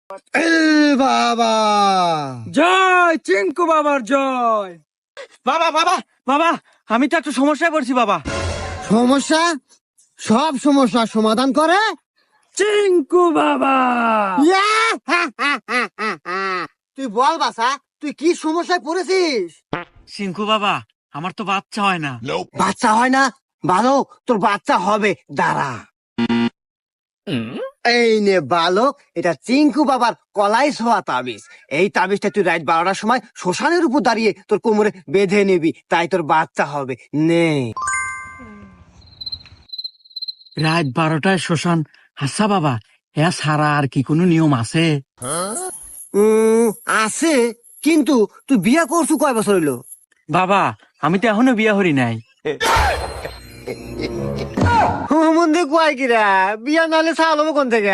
এ বাবা, জয় চিঙ্কু বাবার জয়। বাবা বাবা বাবা, আমি তো একটা সমস্যায় পড়ছি বাবা। সমস্যা? সব সমস্যার সমাধান করে চিঙ্কু বাবা। ইয়া! তুই বল বাসা, তুই কি সমস্যায় পড়েছিস? চিঙ্কু বাবা, আমার তো বাচ্চা হয় না। বাচ্চা হয় না? বালক, তোর বাচ্চা হবে, দাঁড়া। এই নে বালক, এটা চিঙ্কু বাবার কলাই ছোঁয়া তাবিজ। এই তাবিজটা তুই রাত 12টার সময় শ্মশানের উপর দাঁড়িয়ে তোর কোমরে বেঁধে নিবি, তাই তোর বাচ্চা হবে। নে। রাত 12টায় শ্মশান? আচ্ছা বাবা, এ ছাড়া আর কি কোনো নিয়ম আছে? উম, আছে, কিন্তু তুই বিয়া করছু কয় বছর হইলো? বাবা, আমি তো এখনো বিয়া হরি নাই। মন্দির কয় কিরা, বিয়া নাহলে চাল হবো কোন থেকে?